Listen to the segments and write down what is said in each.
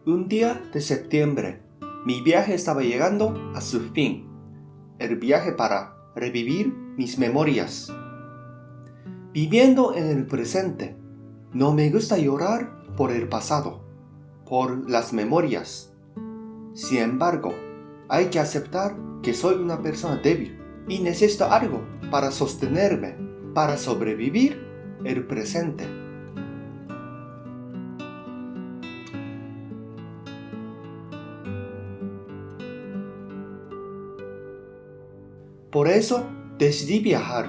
Un día de septiembre, mi viaje estaba llegando a su fin. El viaje para revivir mis memorias. Viviendo en el presente, no me gusta llorar por el pasado, por las memorias. Sin embargo, hay que aceptar que soy una persona débil y necesito algo para sostenerme, para sobrevivir el presente. Por eso decidí viajar,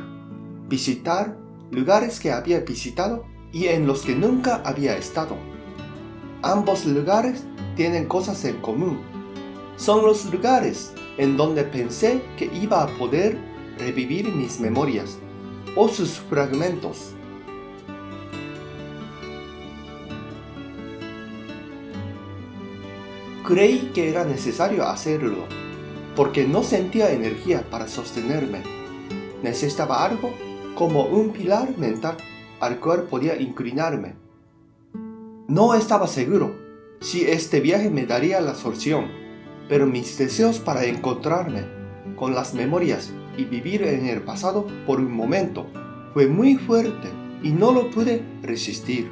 visitar lugares que había visitado y en los que nunca había estado. Ambos lugares tienen cosas en común. Son los lugares en donde pensé que iba a poder revivir mis memorias o sus fragmentos. Creí que era necesario hacerlo, porque no sentía energía para sostenerme. Necesitaba algo como un pilar mental al cual podía inclinarme. No estaba seguro si este viaje me daría la solución, pero mis deseos para encontrarme con las memorias y vivir en el pasado por un momento fue muy fuerte y no lo pude resistir.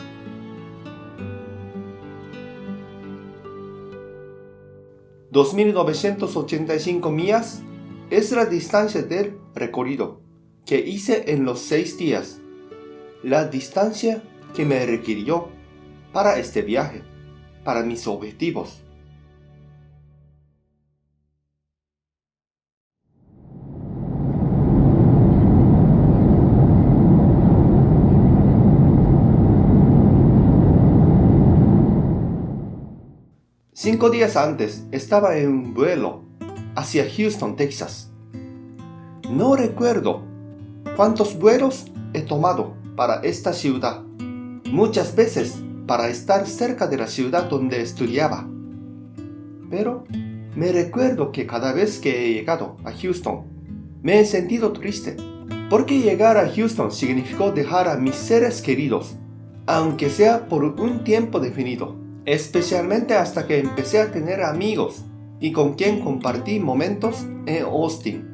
$2,985 millas es la distancia del recorrido que hice en los 6 días, la distancia que me requirió para este viaje, para mis objetivos. Cinco días antes estaba en un vuelo hacia Houston, Texas. No recuerdo cuántos vuelos he tomado para esta ciudad, muchas veces para estar cerca de la ciudad donde estudiaba. Pero me recuerdo que cada vez que he llegado a Houston, me he sentido triste, porque llegar a Houston significó dejar a mis seres queridos, aunque sea por un tiempo definido, especialmente hasta que empecé a tener amigos y con quien compartí momentos en Austin.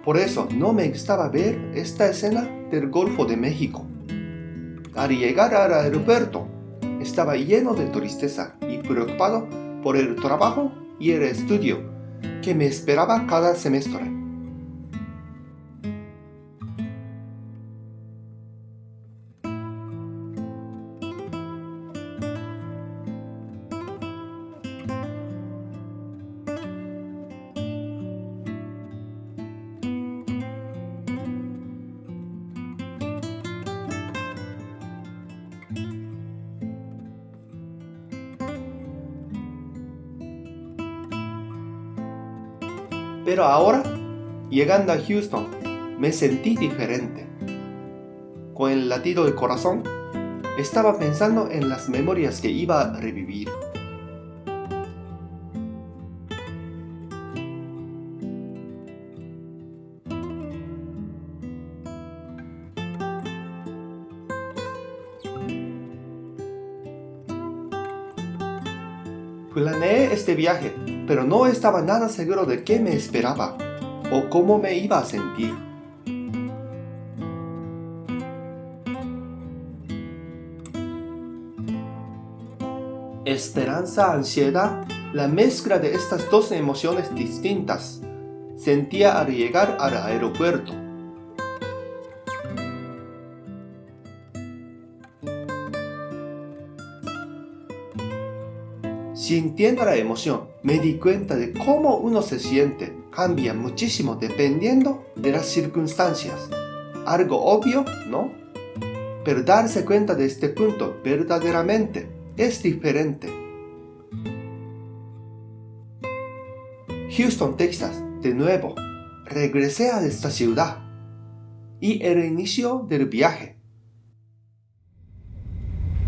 Por eso no me gustaba ver esta escena del Golfo de México. Al llegar al aeropuerto, estaba lleno de tristeza y preocupado por el trabajo y el estudio que me esperaba cada semestre. Pero ahora, llegando a Houston, me sentí diferente. Con el latido del corazón, estaba pensando en las memorias que iba a revivir. Planeé este viaje, pero no estaba nada seguro de qué me esperaba o cómo me iba a sentir. Esperanza, ansiedad, la mezcla de estas dos emociones distintas, sentía al llegar al aeropuerto. Sintiendo la emoción, me di cuenta de cómo uno se siente cambia muchísimo dependiendo de las circunstancias. Algo obvio, ¿no? Pero darse cuenta de este punto verdaderamente es diferente. Houston, Texas, de nuevo. Regresé a esta ciudad. y el inicio del viaje.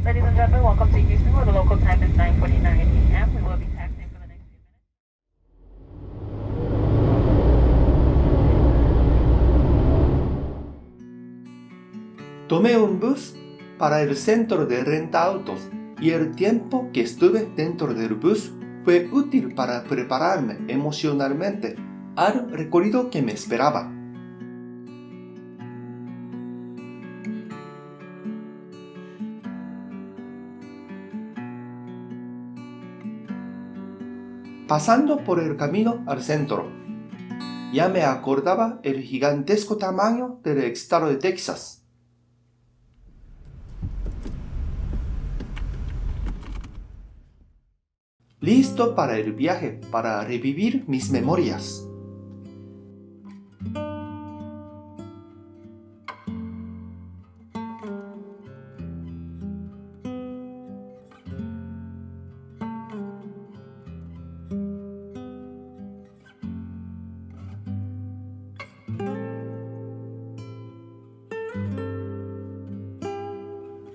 Ladies and gentlemen, welcome to Houston, where the local time is 9:49 a.m. We will be taxiing for the next few minutes. Tomé un bus para el centro de renta autos y el tiempo que estuve dentro del bus fue útil para prepararme emocionalmente al recorrido que me esperaba. Pasando por el camino al centro, ya me acordaba el gigantesco tamaño del estado de Texas. Listo para el viaje, para revivir mis memorias.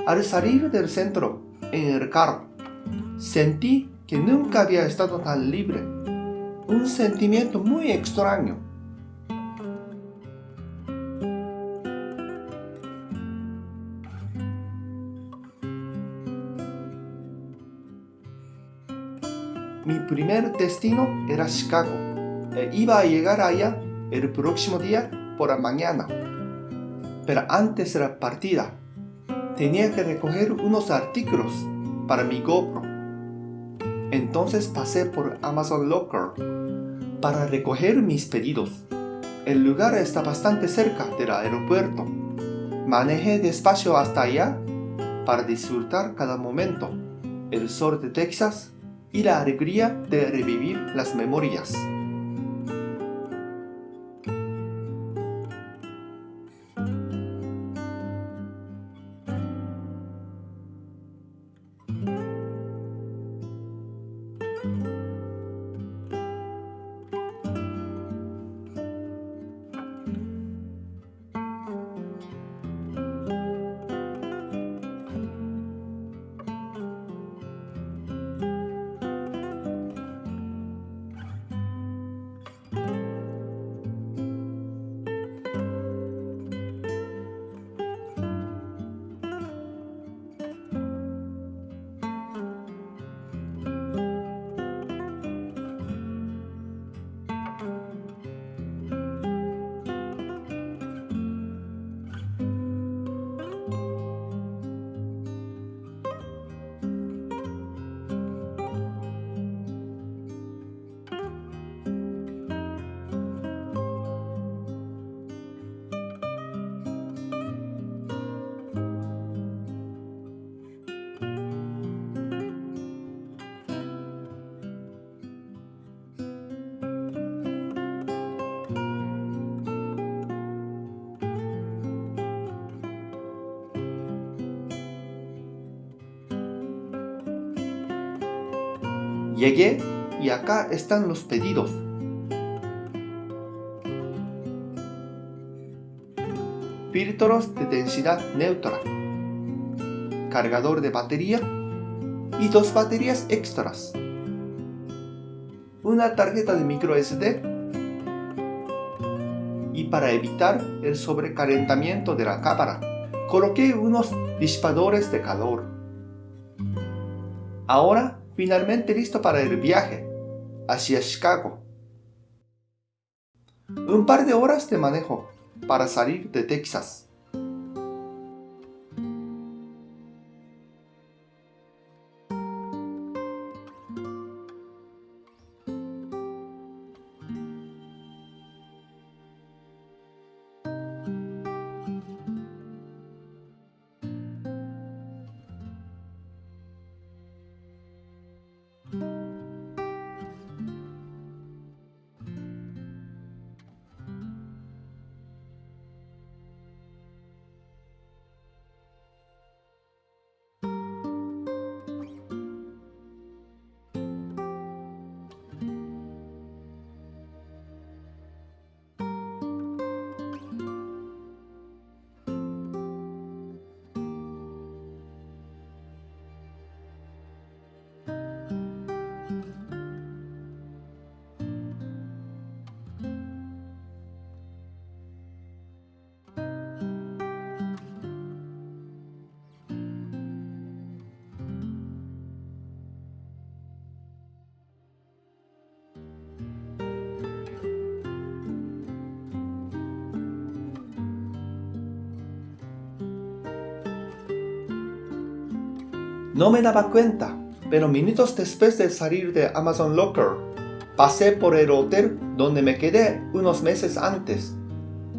Al salir del centro, en el carro, sentí que nunca había estado tan libre. Un sentimiento muy extraño. Mi primer destino era Chicago e iba a llegar allá el próximo día por la mañana. Pero antes de la partida, tenía que recoger unos artículos para mi GoPro. Entonces pasé por Amazon Locker para recoger mis pedidos. El lugar está bastante cerca del aeropuerto. Manejé despacio hasta allá para disfrutar cada momento, el sol de Texas y la alegría de revivir las memorias. Llegué y acá están los pedidos. Filtros de densidad neutra, cargador de batería y 2 baterías extras, una tarjeta de micro SD y para evitar el sobrecalentamiento de la cámara, coloqué unos disipadores de calor. Ahora finalmente listo para el viaje hacia Chicago. Un par de horas de manejo para salir de Texas. No me daba cuenta, pero minutos después de salir de Amazon Locker, pasé por el hotel donde me quedé unos meses antes,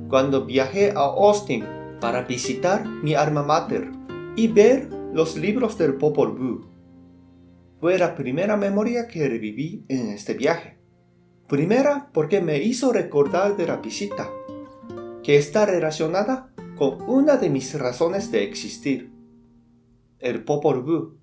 cuando viajé a Austin para visitar mi alma mater y ver los libros del Popol Vuh. Fue la primera memoria que reviví en este viaje. Primera porque me hizo recordar de la visita, que está relacionada con una de mis razones de existir, el Popol Vuh.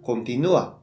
Continúa.